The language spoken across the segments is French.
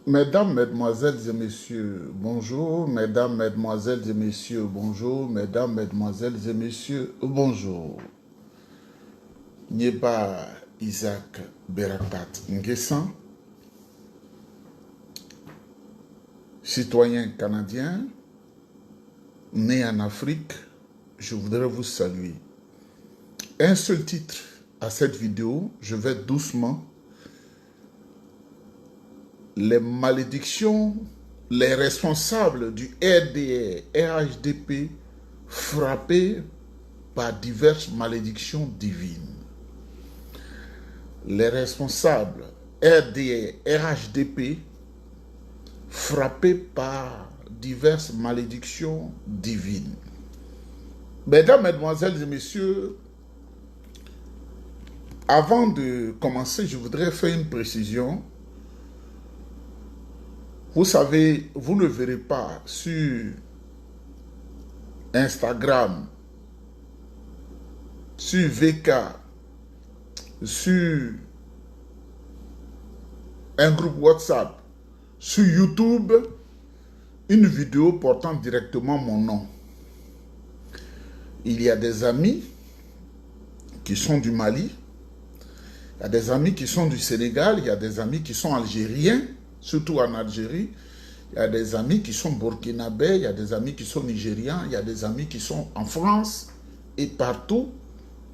Mesdames, Mesdemoiselles et Messieurs, bonjour. Mesdames, Mesdemoiselles et Messieurs, bonjour. Mesdames, Mesdemoiselles et Messieurs, bonjour. Nyeba Isaac Beratat Nguessan, citoyen canadien, né en Afrique, je voudrais vous saluer. Un seul titre à cette vidéo, je vais doucement. Les malédictions, les responsables du RDR, RHDP, frappés par diverses malédictions divines. Les responsables RDR, RHDP, frappés par diverses malédictions divines. Mesdames, Mesdemoiselles et Messieurs, avant de commencer, je voudrais faire une précision. Vous savez, vous ne verrez pas sur Instagram, sur VK, sur un groupe WhatsApp, sur YouTube, une vidéo portant directement mon nom. Il y a des amis qui sont du Mali, il y a des amis qui sont du Sénégal, il y a des amis qui sont algériens, surtout en Algérie, il y a des amis qui sont burkinabés, il y a des amis qui sont nigérians, il y a des amis qui sont en France et partout.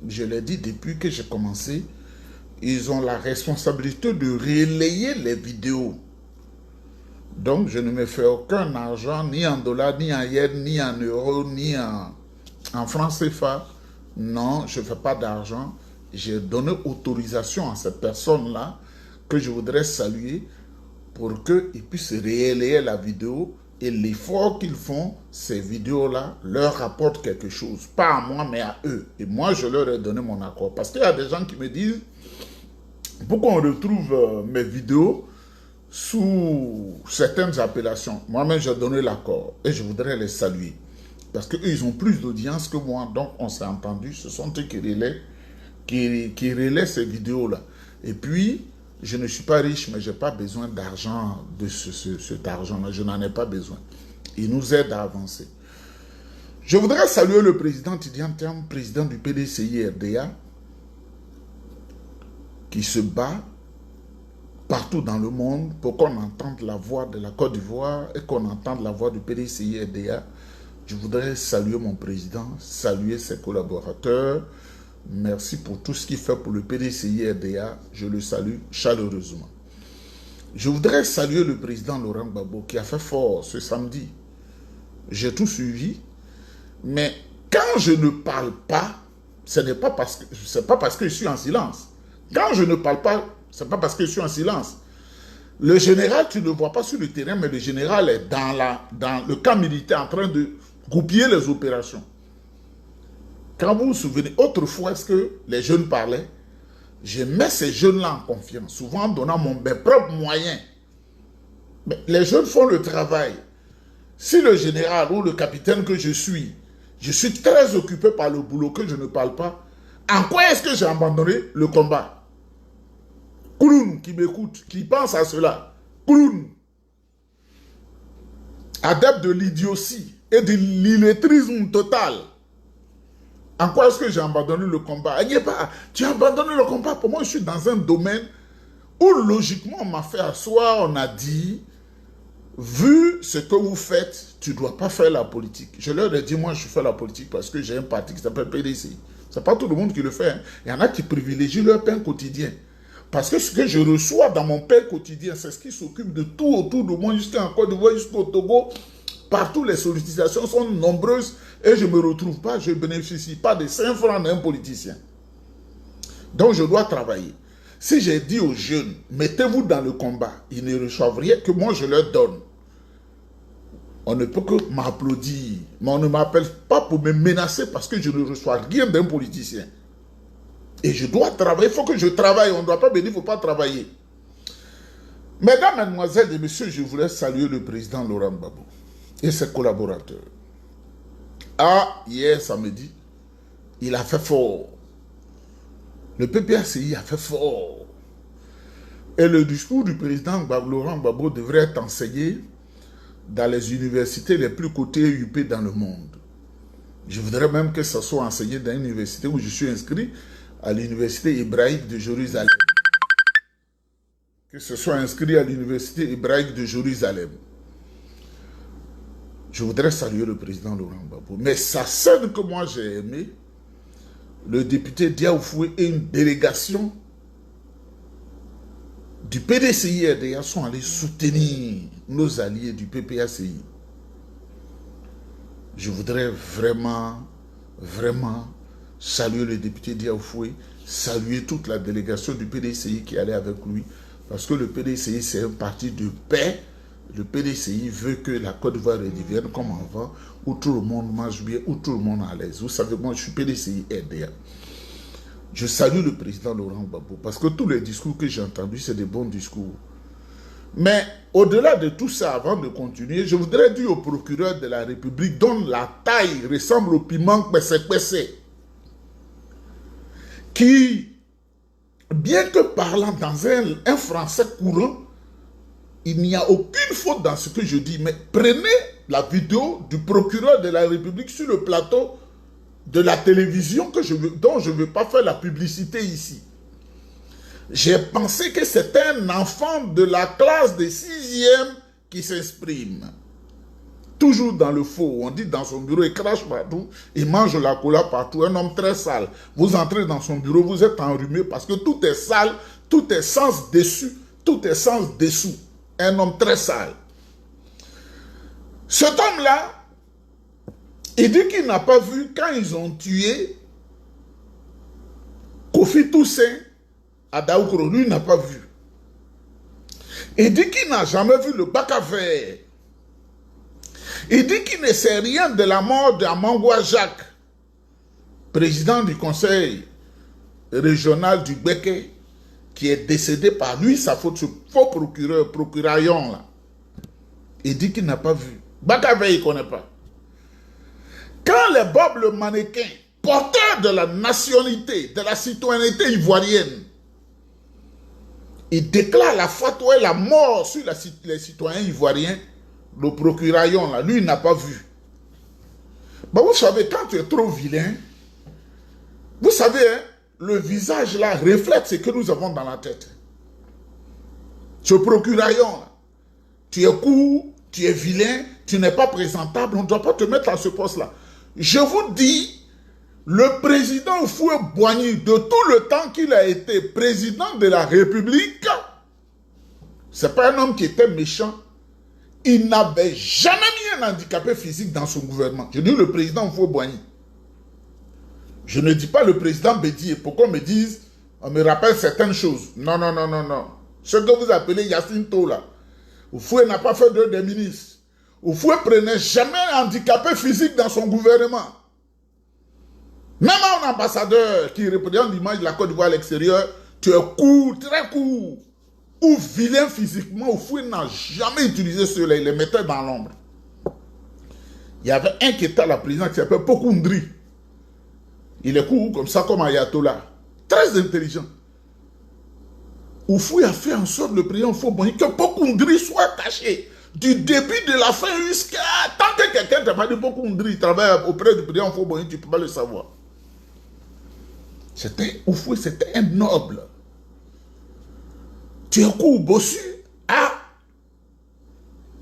Je l'ai dit depuis que j'ai commencé, ils ont la responsabilité de relayer les vidéos. Donc je ne me fais aucun argent, ni en dollars, ni en yens, ni en euros, ni en francs CFA. Non, je ne fais pas d'argent. J'ai donné autorisation à cette personne-là que je voudrais saluer pour qu'ils puissent relayer la vidéo et l'effort qu'ils font, ces vidéos-là, leur rapportent quelque chose. Pas à moi, mais à eux. Et moi, je leur ai donné mon accord. Parce qu'il y a des gens qui me disent, pourquoi on retrouve mes vidéos sous certaines appellations? Moi-même, j'ai donné l'accord et je voudrais les saluer. Parce qu'eux, ils ont plus d'audience que moi. Donc, on s'est entendu. Ce sont eux qui relaient ces vidéos-là. Et puis, je ne suis pas riche, mais je n'ai pas besoin d'argent, de cet argent-là. Je n'en ai pas besoin. Il nous aide à avancer. Je voudrais saluer le président Tidiane Thiam, président du PDCI-RDA, qui se bat partout dans le monde pour qu'on entende la voix de la Côte d'Ivoire et qu'on entende la voix du PDCI-RDA. Je voudrais saluer mon président, saluer ses collaborateurs. Merci pour tout ce qu'il fait pour le PDCI-RDA. Je le salue chaleureusement. Je voudrais saluer le président Laurent Gbagbo qui a fait fort ce samedi. J'ai tout suivi. Mais quand je ne parle pas, ce n'est pas parce que je suis en silence. Quand je ne parle pas, ce n'est pas parce que je suis en silence. Le général, tu ne le vois pas sur le terrain, mais le général est dans le camp militaire en train de goupiller les opérations. Quand vous vous souvenez, autrefois, est-ce que les jeunes parlaient? Je mets ces jeunes-là en confiance, souvent en donnant mes propres moyens. Mais les jeunes font le travail. Si le général ou le capitaine que je suis très occupé par le boulot que je ne parle pas, en quoi est-ce que j'ai abandonné le combat? Kouloun qui m'écoute, qui pense à cela. Kouloun, adepte de l'idiotie et de l'illettrisme total. En quoi est-ce que j'ai abandonné le combat? Tu as abandonné le combat. Pour moi, je suis dans un domaine où logiquement on m'a fait asseoir, on a dit, vu ce que vous faites, tu ne dois pas faire la politique. Je leur ai dit, moi je fais la politique parce que j'ai un parti qui s'appelle PDC. Ce n'est pas tout le monde qui le fait. Hein. Il y en a qui privilégient leur pain quotidien. Parce que ce que je reçois dans mon pain quotidien, c'est ce qui s'occupe de tout autour de moi, jusqu'en Côte d'Ivoire, jusqu'au Togo. Partout, les sollicitations sont nombreuses et je ne me retrouve pas, je ne bénéficie pas des 5 francs d'un politicien. Donc, je dois travailler. Si j'ai dit aux jeunes, mettez-vous dans le combat, ils ne reçoivent rien que moi, je leur donne. On ne peut que m'applaudir, mais on ne m'appelle pas pour me menacer parce que je ne reçois rien d'un politicien. Et je dois travailler, il faut que je travaille, on ne doit pas me dire, il ne faut pas travailler. Mesdames, Mesdemoiselles et Messieurs, je voulais saluer le président Laurent Gbagbo et ses collaborateurs. Ah, hier samedi, il a fait fort. Le PPACI a fait fort. Et le discours du président Laurent Gbagbo devrait être enseigné dans les universités les plus cotées et UP dans le monde. Je voudrais même que ça soit enseigné dans une université où je suis inscrit, à l'université hébraïque de Jérusalem. Que ce soit inscrit à l'université hébraïque de Jérusalem. Je voudrais saluer le président Laurent Gbagbo. Mais sa scène que moi j'ai aimée, le député Diaoufoué et une délégation du PDCI-RDA sont allés soutenir nos alliés du PPACI. Je voudrais vraiment saluer le député Diaoufoué, saluer toute la délégation du PDCI qui allait avec lui, parce que le PDCI c'est un parti de paix. Le PDCI veut que la Côte d'Ivoire redevienne comme avant, où tout le monde mange bien, où tout le monde est à l'aise. Vous savez, moi je suis PDCI-RDA. Je salue le président Laurent Gbagbo parce que tous les discours que j'ai entendus, c'est des bons discours. Mais au-delà de tout ça, avant de continuer, je voudrais dire au procureur de la République dont la taille ressemble au piment Kwese, qui, bien que parlant dans un français courant, il n'y a aucune faute dans ce que je dis, mais prenez la vidéo du procureur de la République sur le plateau de la télévision dont je ne veux pas faire la publicité ici. J'ai pensé que c'était un enfant de la classe de 6e qui s'exprime. Toujours dans le faux. On dit dans son bureau, il crache partout, il mange la cola partout. Un homme très sale. Vous entrez dans son bureau, vous êtes enrhumé parce que tout est sale, tout est sens dessus, tout est sens dessous. Un homme très sale. Cet homme-là, il dit qu'il n'a pas vu quand ils ont tué Kofi Toussaint à Daoukro. Lui, il n'a pas vu. Il dit qu'il n'a jamais vu le bac à verre. Il dit qu'il ne sait rien de la mort d'Amangwa Jacques, président du conseil régional du Béké, qui est décédé par lui, sa faute, ce faux procuraillon là. Il dit qu'il n'a pas vu. Bac à verre, il ne connaît pas. Quand les Bob le mannequin, porteur de la nationalité, de la citoyenneté ivoirienne, il déclare la fatwa et la mort sur les citoyens ivoiriens, le procuraillon là, lui il n'a pas vu. Bah, vous savez, quand tu es trop vilain, vous savez, hein, le visage là reflète ce que nous avons dans la tête. Ce procuraillon là, tu es court, tu es vilain, tu n'es pas présentable, on ne doit pas te mettre à ce poste là. Je vous dis, le président Houphouët-Boigny, de tout le temps qu'il a été président de la République, c'est pas un homme qui était méchant. Il n'avait jamais mis un handicapé physique dans son gouvernement. Je dis le président Houphouët-Boigny. Je ne dis pas le président Bédié. Pourquoi on me dise, on me rappelle certaines choses. Non, non, non, non, non. Ce que vous appelez Yacine Tola. Houphouët n'a pas fait des ministres. Houphouët prenait jamais un handicapé physique dans son gouvernement. Même un ambassadeur qui représente l'image de la Côte d'Ivoire à l'extérieur, tu es court, très court, ou vilain physiquement, Houphouët n'a jamais utilisé cela, il les mettait dans l'ombre. Il y avait un qui était à la présidence qui s'appelle Pokundri. Il est court comme ça, comme Ayatollah. Très intelligent. Houphouët a fait en sorte, le président Houphouët-Boigny, que Pokundri soit caché. Du début de la fin jusqu'à... Tant que quelqu'un t'a pas dit Pokundri travaille auprès du président Houphouët-Boigny, tu ne peux pas le savoir. C'était Houphouët, c'était un noble. Tu es court, bossu. Ah!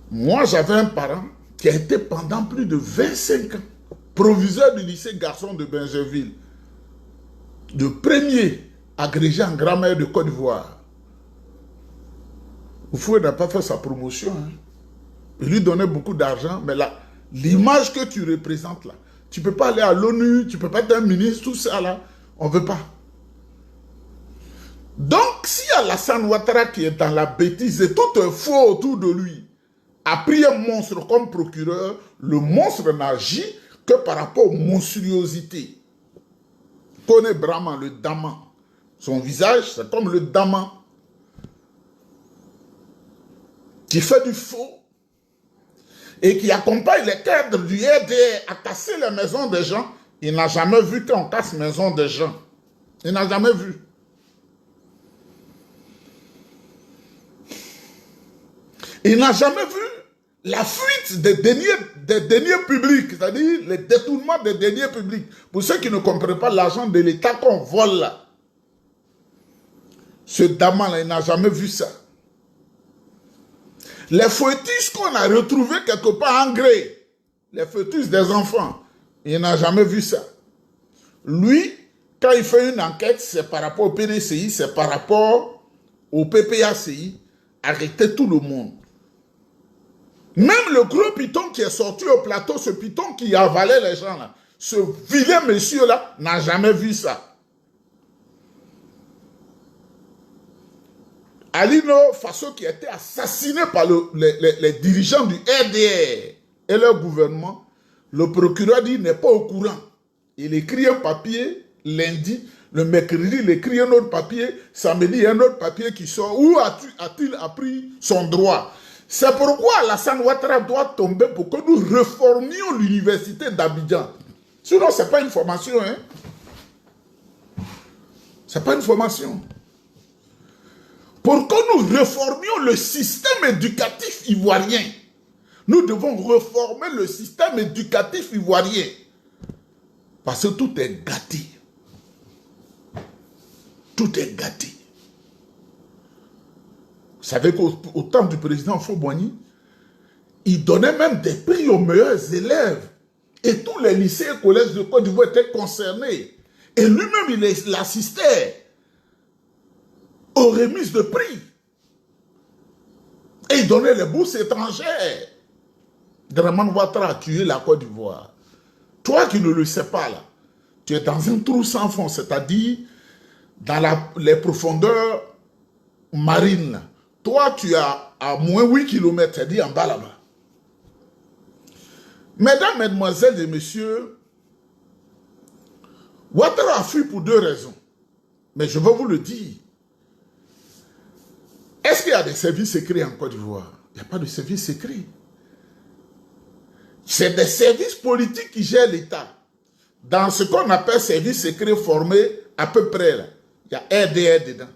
Moi, j'avais un parent qui a été pendant plus de 25 ans proviseur du lycée garçon de Benjerville, de premier agrégé en grammaire de Côte d'Ivoire. Houphouët n'a pas fait sa promotion. Hein. Il lui donnait beaucoup d'argent, mais là, l'image que tu représentes là, tu ne peux pas aller à l'ONU, tu ne peux pas être un ministre, tout ça là, on ne veut pas. Donc, si Alassane Ouattara qui est dans la bêtise et tout est faux autour de lui, a pris un monstre comme procureur, le monstre n'agit que par rapport aux monstruosités. Connaît Brahman, le daman. Son visage, c'est comme le daman qui fait du faux et qui accompagne les cadres du RDR à casser les maisons des gens. Il n'a jamais vu qu'on casse les maisons des gens. Il n'a jamais vu. Il n'a jamais vu la fuite des deniers publics, c'est-à-dire le détournement des deniers publics. Pour ceux qui ne comprennent pas l'argent de l'État qu'on vole là. Ce daman-là, il n'a jamais vu ça. Les fœtus qu'on a retrouvés quelque part en gré, les fœtus des enfants, il n'a jamais vu ça. Lui, quand il fait une enquête, c'est par rapport au PDCI, c'est par rapport au PPACI, arrêter tout le monde. Même le gros python qui est sorti au plateau, ce python qui avalait les gens là, ce vilain monsieur-là n'a jamais vu ça. Alino Faso qui a été assassiné par les dirigeants du RDR et leur gouvernement, le procureur dit n'est pas au courant. Il écrit un papier lundi, le mercredi, il écrit un autre papier, samedi, un autre papier qui sort. Où a-t-il appris son droit? C'est pourquoi Alassane Ouattara doit tomber pour que nous réformions l'université d'Abidjan. Sinon, ce n'est pas une formation. Hein? Ce n'est pas une formation. Pour que nous réformions le système éducatif ivoirien, nous devons réformer le système éducatif ivoirien. Parce que tout est gâté. Tout est gâté. Vous savez qu'au temps du président Fo-Boigny, il donnait même des prix aux meilleurs élèves. Et tous les lycées et collèges de Côte d'Ivoire étaient concernés. Et lui-même, il assistait aux remises de prix. Et il donnait les bourses étrangères. Draman Ouattara a tué la Côte d'Ivoire. Toi qui ne le sais pas là, tu es dans un trou sans fond, c'est-à-dire dans les profondeurs marines là. Toi, tu as à moins 8 km, c'est-à-dire en bas là-bas. Mesdames, mesdemoiselles et messieurs, Ouattara a fui pour deux raisons. Mais je vais vous le dire. Est-ce qu'il y a des services secrets en Côte d'Ivoire? Il n'y a pas de services secrets. C'est des services politiques qui gèrent l'État. Dans ce qu'on appelle services secrets formés, à peu près, là, il y a RDR dedans.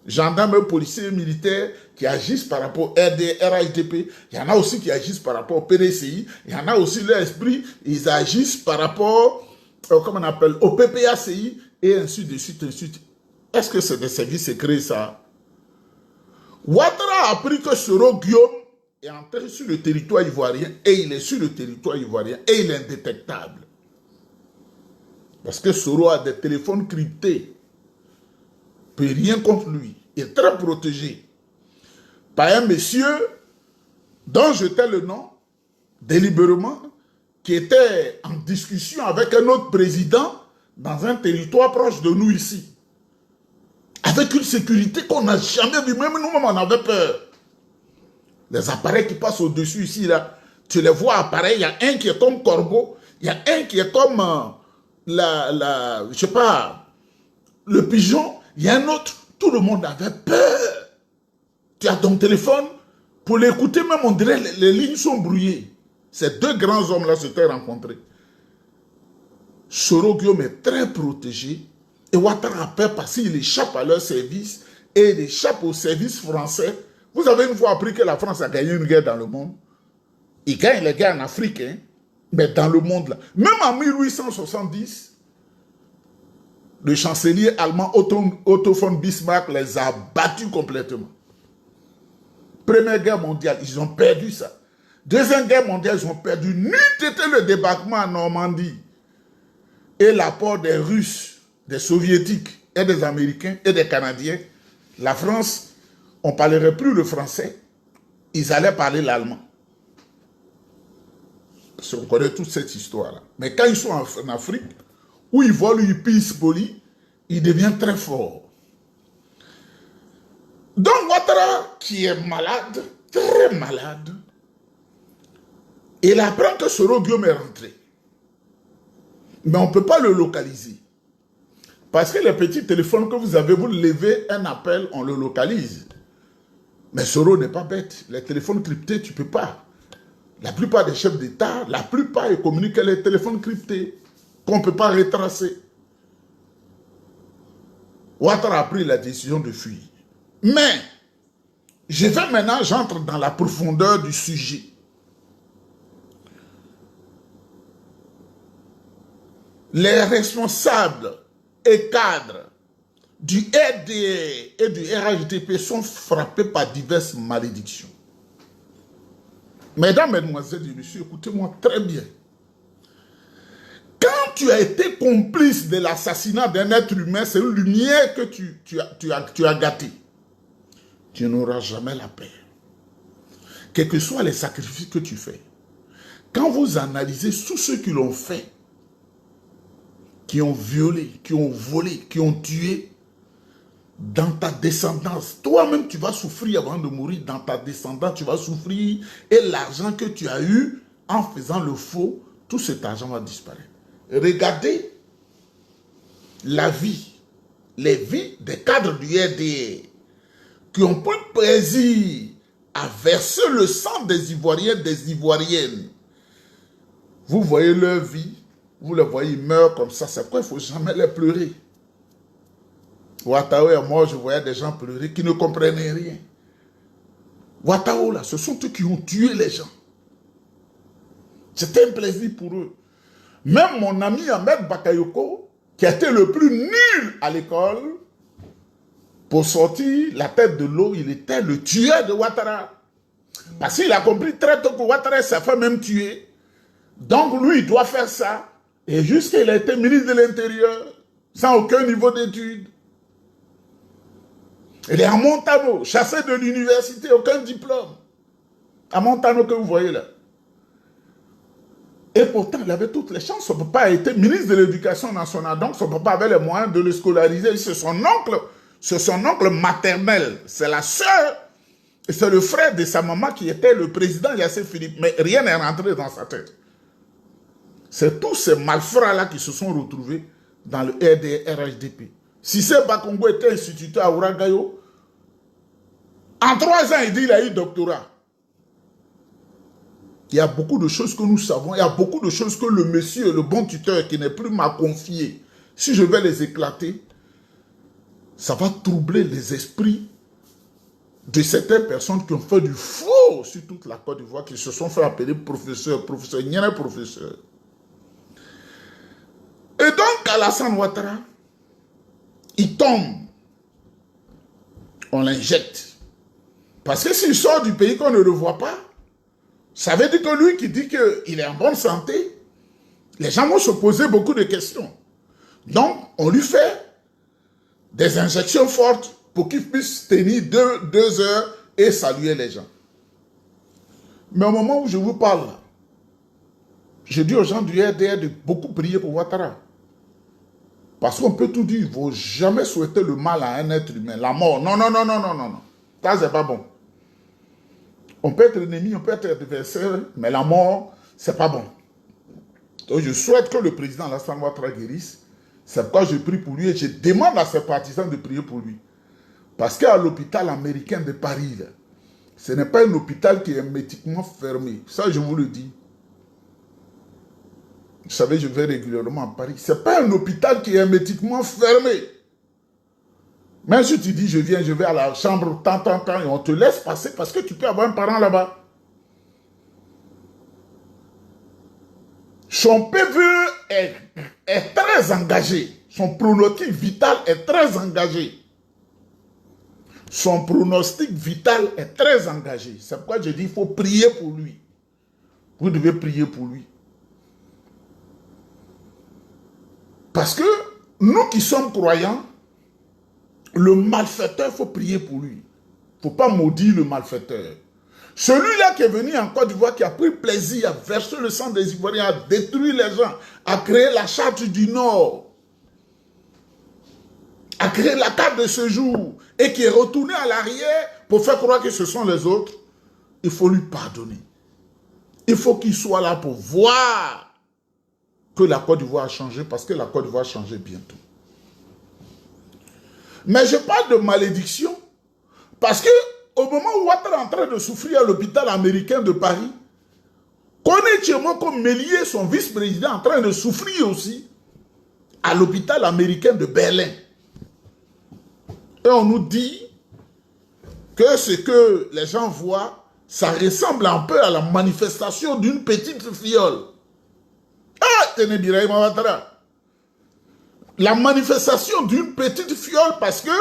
Gendarmes, policiers, militaires qui agissent par rapport au RDR, RHDP. Il y en a aussi qui agissent par rapport au PDCI. Il y en a aussi l'esprit, ils agissent par rapport, comment on appelle, au PPACI, et ainsi de suite, ainsi de suite. Est-ce que c'est des services secrets, ça? Ouattara a appris que Soro Guillaume est entré sur le territoire ivoirien, et il est sur le territoire ivoirien, et il est indétectable. Parce que Soro a des téléphones cryptés. Peut rien contre lui. Il est très protégé par un monsieur dont je tais le nom délibérément, qui était en discussion avec un autre président dans un territoire proche de nous ici. Avec une sécurité qu'on n'a jamais vue. Même nous-mêmes, on avait peur. Les appareils qui passent au-dessus ici, là, tu les vois appareils. Il y a un qui est comme corbeau. Il y a un qui est comme je sais pas, le pigeon. Il y a un autre. Tout le monde avait peur. Tu as ton téléphone. Pour l'écouter, même on dirait les lignes sont brouillées. Ces deux grands hommes-là s'étaient rencontrés. Soro Guillaume est très protégé. Et Ouattara a peur parce qu'il échappe à leur service et il échappe au service français. Vous avez une fois appris que la France a gagné une guerre dans le monde. Il gagne les guerres en Afrique, hein, mais dans le monde là. Même en 1870, le chancelier allemand Otto von Bismarck les a battus complètement. Première guerre mondiale, ils ont perdu ça. Deuxième guerre mondiale, ils ont perdu. N'eût été le débarquement en Normandie et l'apport des Russes, des Soviétiques et des Américains et des Canadiens, la France, on ne parlerait plus le français, ils allaient parler l'allemand. Parce qu'on connaît toute cette histoire-là. Mais quand ils sont en Afrique, où ils volent, ils pissent poli, ils deviennent très forts. Donc Ouattara, qui est malade, très malade, il apprend que Soro Guillaume est rentré. Mais on ne peut pas le localiser. Parce que les petits téléphones que vous avez, vous levez un appel, on le localise. Mais Soro n'est pas bête. Les téléphones cryptés, tu ne peux pas. La plupart des chefs d'État, la plupart, ils communiquent avec les téléphones cryptés qu'on ne peut pas retracer. Ouattara a pris la décision de fuir. Mais Je vais maintenant, j'entre dans la profondeur du sujet. Les responsables et cadres du RDR et du RHDP sont frappés par diverses malédictions. Mesdames, Mesdemoiselles et Messieurs, écoutez-moi très bien. Quand tu as été complice de l'assassinat d'un être humain, c'est une lumière que tu as gâtée. Tu n'auras jamais la paix. Quels que soient les sacrifices que tu fais, quand vous analysez tous ceux qui l'ont fait, qui ont violé, qui ont volé, qui ont tué, dans ta descendance, toi-même tu vas souffrir avant de mourir, dans ta descendance tu vas souffrir, et l'argent que tu as eu en faisant le faux, tout cet argent va disparaître. Regardez la vie, les vies des cadres du RDR qui ont pris plaisir à verser le sang des Ivoiriens, des Ivoiriennes. Vous voyez leur vie, vous les voyez, ils meurent comme ça, c'est pourquoi il ne faut jamais les pleurer. Ouattao et moi, je voyais des gens pleurer qui ne comprenaient rien. Ouattao, là, ce sont eux qui ont tué les gens. C'était un plaisir pour eux. Même mon ami Ahmed Bakayoko, qui était le plus nul à l'école, pour sortir la tête de l'eau, il était le tueur de Ouattara. Parce qu'il a compris très tôt que Ouattara s'est fait même tuer. Donc lui, il doit faire ça. Et jusqu'à il a été ministre de l'Intérieur, sans aucun niveau d'études. Il est à Montano, chassé de l'université, aucun diplôme. À Montano que vous voyez là. Et pourtant, il avait toutes les chances. Son papa a été ministre de l'Éducation nationale, donc son papa avait les moyens de le scolariser. C'est son oncle maternel. C'est la sœur et c'est le frère de sa maman qui était le président Yassé Philippe. Mais rien n'est rentré dans sa tête. C'est tous ces malfrats-là qui se sont retrouvés dans le RDR-RHDP. Si c'est Bakongo était instituteur à Ouragayo, en 3 ans, il dit qu'il a eu doctorat. Il y a beaucoup de choses que nous savons, il y a beaucoup de choses que le monsieur, le bon tuteur qui n'est plus m'a confié, si je vais les éclater, ça va troubler les esprits de certaines personnes qui ont fait du faux sur toute la Côte d'Ivoire, qui se sont fait appeler professeur, il y en a professeur. Et donc, Alassane Ouattara, il tombe, on l'injecte. Parce que s'il sort du pays qu'on ne le voit pas, ça veut dire que lui qui dit qu'il est en bonne santé, les gens vont se poser beaucoup de questions. Donc, on lui fait des injections fortes pour qu'il puisse tenir 2 heures et saluer les gens. Mais au moment où je vous parle, je dis aux gens du RDR de beaucoup prier pour Ouattara. Parce qu'on peut tout dire, il ne faut jamais souhaiter le mal à un être humain. La mort, non, non, non, non, non, non, non. Ça, c'est pas bon. On peut être ennemi, on peut être adversaire, mais la mort, c'est pas bon. Donc, je souhaite que le président Alassane Ouattara guérisse. C'est pourquoi je prie pour lui et je demande à ses partisans de prier pour lui. Parce qu'à l'hôpital américain de Paris, là, ce n'est pas un hôpital qui est hermétiquement fermé. Ça, je vous le dis. Vous savez, je vais régulièrement à Paris. Ce n'est pas un hôpital qui est hermétiquement fermé. Même si tu dis, je vais à la chambre, tant, et on te laisse passer parce que tu peux avoir un parent là-bas. Son PVE est très engagé. Son pronostic vital est très engagé. Son pronostic vital est très engagé. C'est pourquoi je dis, il faut prier pour lui. Vous devez prier pour lui. Parce que nous qui sommes croyants, le malfaiteur, il faut prier pour lui. Il ne faut pas maudire le malfaiteur. Celui-là qui est venu en Côte d'Ivoire, qui a pris plaisir à verser le sang des Ivoiriens, à détruire les gens, à créer la charte du Nord, à créer la carte de séjour, et qui est retourné à l'arrière pour faire croire que ce sont les autres, il faut lui pardonner. Il faut qu'il soit là pour voir que la Côte d'Ivoire a changé, parce que la Côte d'Ivoire va changer bientôt. Mais je parle de malédiction, parce que au moment où Ouattara est en train de souffrir à l'hôpital américain de Paris, Koné Tchemoko Mélié, son vice-président, en train de souffrir aussi à l'hôpital américain de Berlin. Et on nous dit que ce que les gens voient, ça ressemble un peu à la manifestation d'une petite fiole. Ah, Téné Birahima Ouattara. La manifestation d'une petite fiole parce que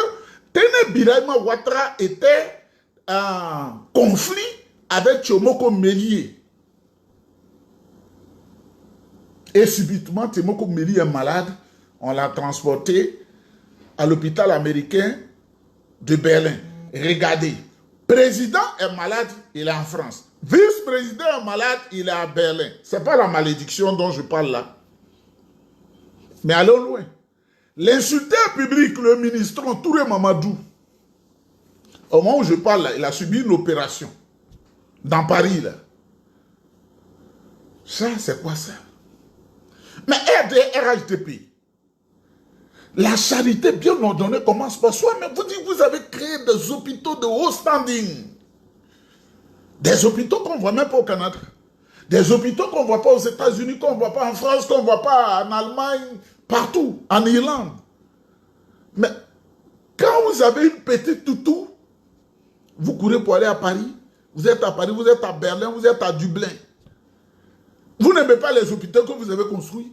Téné Birahima Ouattara était en conflit avec Tshomoko Mélié. Et subitement, Tshomoko Mélié est malade. On l'a transporté à l'hôpital américain de Berlin. Regardez, président est malade, il est en France. Vice-président est malade, il est à Berlin. Ce n'est pas la malédiction dont je parle là. Mais allons loin. L'insulteur public, le ministre Touré Mamadou, au moment où je parle là, il a subi une opération dans Paris là. Ça, c'est quoi ça? Mais RHDP, la charité bien ordonnée commence par soi. Mais vous dites, vous avez créé des hôpitaux de haut standing. Des hôpitaux qu'on ne voit même pas au Canada. Des hôpitaux qu'on ne voit pas aux États-Unis, qu'on ne voit pas en France, qu'on ne voit pas en Allemagne, partout, en Irlande. Mais quand vous avez une petite toutou, vous courez pour aller à Paris. Vous êtes à Paris, vous êtes à Berlin, vous êtes à Dublin. Vous n'aimez pas les hôpitaux que vous avez construits.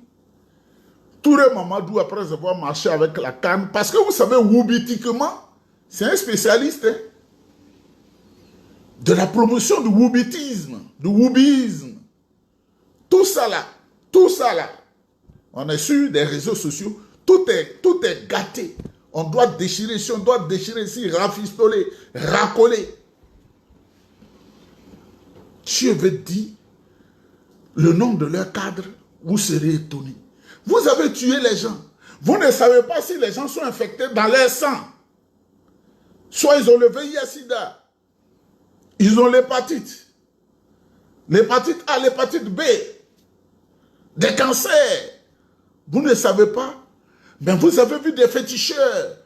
Touré Mamadou, après avoir marché avec la canne, parce que vous savez, woubitiquement, c'est un spécialiste de la promotion du woubitisme, du woubisme. Tout ça là, on est sur des réseaux sociaux, tout est gâté. On doit déchirer ici, on doit déchirer ici, rafistoler, racoler. Si je veux dire le nom de leur cadre, vous serez étonnés. Vous avez tué les gens. Vous ne savez pas si les gens sont infectés dans leur sang. Soit ils ont le VIH-Sida. Ils ont l'hépatite. L'hépatite A, l'hépatite B. Des cancers. Vous ne savez pas. Mais vous avez vu des féticheurs,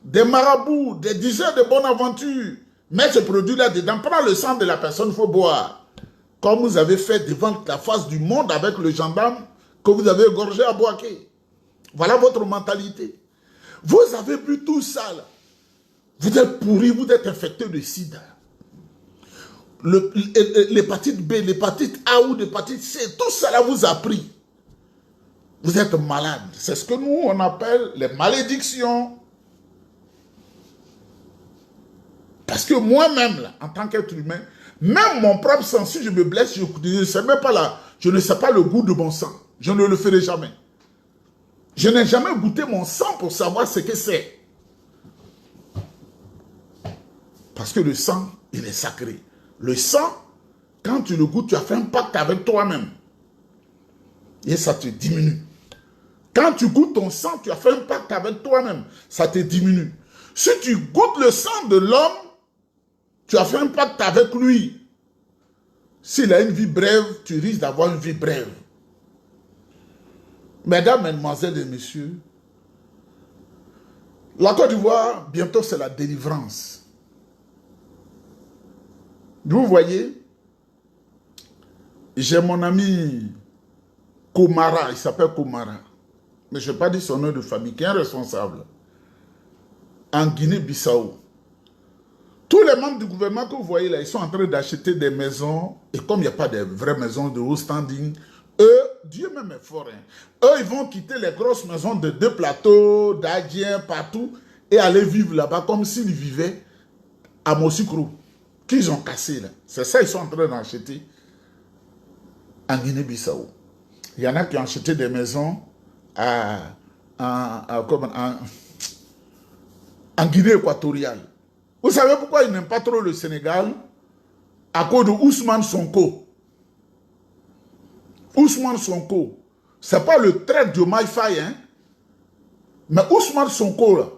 des marabouts, des diseurs de bonne aventure. Mettre ce produit-là dedans. Prends le sang de la personne, il faut boire. Comme vous avez fait devant la face du monde avec le gendarme que vous avez égorgé à Boaké. Voilà votre mentalité. Vous avez bu tout ça là. Vous êtes pourri, vous êtes infecté de sida. L'hépatite B, l'hépatite A ou l'hépatite C, tout ça là vous a pris. Vous êtes malade. C'est ce que nous on appelle les malédictions. Parce que moi-même là, en tant qu'être humain, même mon propre sang, si je me blesse, je ne sais même pas là, je ne sais pas le goût de mon sang. Je ne le ferai jamais. Je n'ai jamais goûté mon sang pour savoir ce que c'est. Parce que le sang, il est sacré. Le sang, quand tu le goûtes, tu as fait un pacte avec toi-même. Et ça te diminue. Quand tu goûtes ton sang, tu as fait un pacte avec toi-même. Ça te diminue. Si tu goûtes le sang de l'homme, tu as fait un pacte avec lui. S'il a une vie brève, tu risques d'avoir une vie brève. Mesdames, mesdemoiselles et messieurs, la Côte d'Ivoire, bientôt c'est la délivrance. Vous voyez, j'ai mon ami Komara, il s'appelle Komara, mais je n'ai pas dit son nom de famille, qui est un responsable, en Guinée-Bissau. Tous les membres du gouvernement que vous voyez là, ils sont en train d'acheter des maisons, et comme il n'y a pas de vraies maisons de haut standing, eux, Dieu même est fort, hein. Eux, ils vont quitter les grosses maisons de 2 plateaux, d'Adjien, partout, et aller vivre là-bas comme s'ils vivaient à Mossikro, qu'ils ont cassé là. C'est ça qu'ils sont en train d'acheter en Guinée-Bissau. Il y en a qui ont acheté des maisons en Guinée équatoriale. Vous savez pourquoi ils n'aiment pas trop le Sénégal? À cause de Ousmane Sonko. Ousmane Sonko, ce n'est pas le trait de Maïfaï, hein? Mais Ousmane Sonko, là,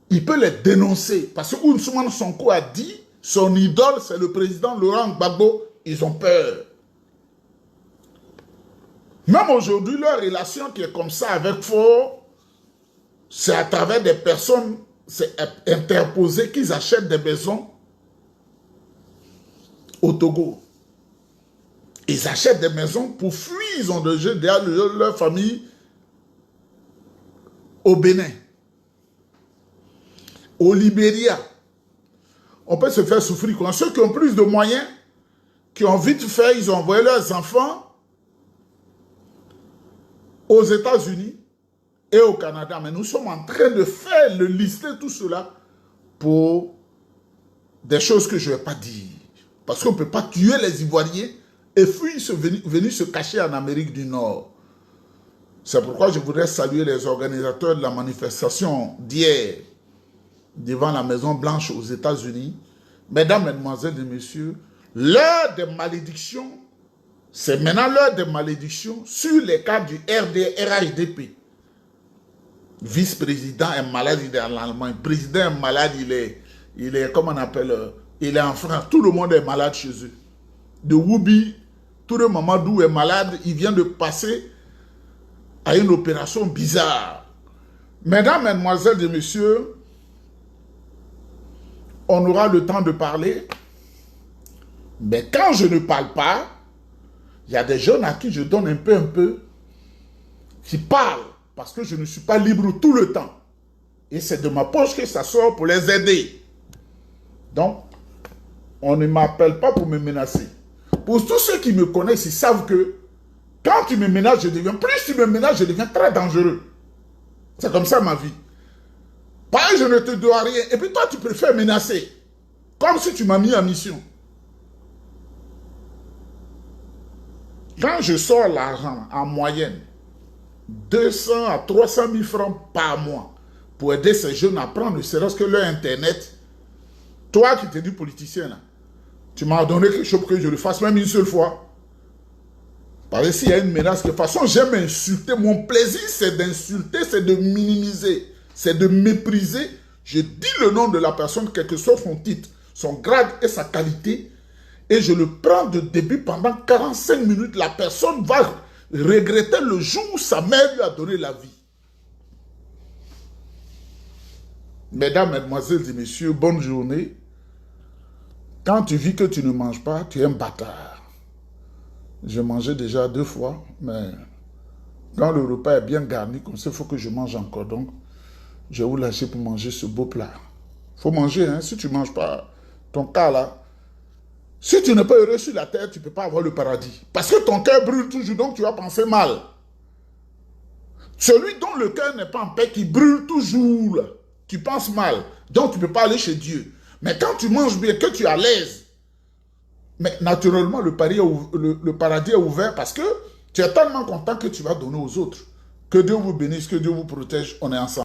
il peut les dénoncer. Parce que Ousmane Sonko a dit, son idole, c'est le président Laurent Gbagbo. Ils ont peur. Même aujourd'hui, leur relation qui est comme ça avec Fort, c'est à travers des personnes interposées qu'ils achètent des maisons au Togo. Ils achètent des maisons pour fuir, ils ont déjà leur famille au Bénin, au Libéria, on peut se faire souffrir. Quand ceux qui ont plus de moyens, qui ont vite fait, ils ont envoyé leurs enfants aux États-Unis et au Canada. Mais nous sommes en train de faire, de lister tout cela pour des choses que je ne vais pas dire. Parce qu'on ne peut pas tuer les Ivoiriens et fuir venir se cacher en Amérique du Nord. C'est pourquoi je voudrais saluer les organisateurs de la manifestation d'hier devant la Maison Blanche aux États-Unis. Mesdames, Mesdemoiselles et Messieurs, l'heure des malédictions, c'est maintenant l'heure des malédictions sur les cas du RHDP. Vice-président est malade, il est en Allemagne. Président est malade, il est comment on appelle, il est en France. Tout le monde est malade chez eux. De Woubi, tout le Mamadou est malade, il vient de passer à une opération bizarre. Mesdames, Mesdemoiselles et Messieurs, on aura le temps de parler. Mais quand je ne parle pas, il y a des jeunes à qui je donne un peu, qui parlent, parce que je ne suis pas libre tout le temps. Et c'est de ma poche que ça sort pour les aider. Donc, on ne m'appelle pas pour me menacer. Pour tous ceux qui me connaissent, ils savent que quand tu me menaces, plus tu me menaces, je deviens très dangereux. C'est comme ça ma vie. Pareil, je ne te dois rien. Et puis toi, tu préfères menacer. Comme si tu m'as mis en mission. Quand je sors l'argent en moyenne, 200 à 300 000 francs par mois, pour aider ces jeunes à prendre ne serait-ce que leur Internet, toi qui t'es dit politicien, là, tu m'as donné quelque chose pour que je le fasse même une seule fois. Parce que s'il y a une menace, de toute façon, j'aime insulter. Mon plaisir, c'est d'insulter, c'est de minimiser, c'est de mépriser. Je dis le nom de la personne, quel que soit son titre, son grade et sa qualité, et je le prends de début pendant 45 minutes. La personne va regretter le jour où sa mère lui a donné la vie. Mesdames, Mesdemoiselles et Messieurs, bonne journée. Quand tu vis que tu ne manges pas, tu es un bâtard. Je mangeais déjà 2 fois, mais quand le repas est bien garni, comme ça, il faut que je mange encore. Donc, je vais vous lâcher pour manger ce beau plat. Il faut manger, hein. Si tu ne manges pas, ton cas là, si tu n'es pas heureux sur la terre, tu ne peux pas avoir le paradis. Parce que ton cœur brûle toujours, donc tu vas penser mal. Celui dont le cœur n'est pas en paix, qui brûle toujours, tu penses mal. Donc tu ne peux pas aller chez Dieu. Mais quand tu manges bien, que tu es à l'aise, mais naturellement, le paradis est ouvert parce que tu es tellement content que tu vas donner aux autres. Que Dieu vous bénisse, que Dieu vous protège, on est ensemble.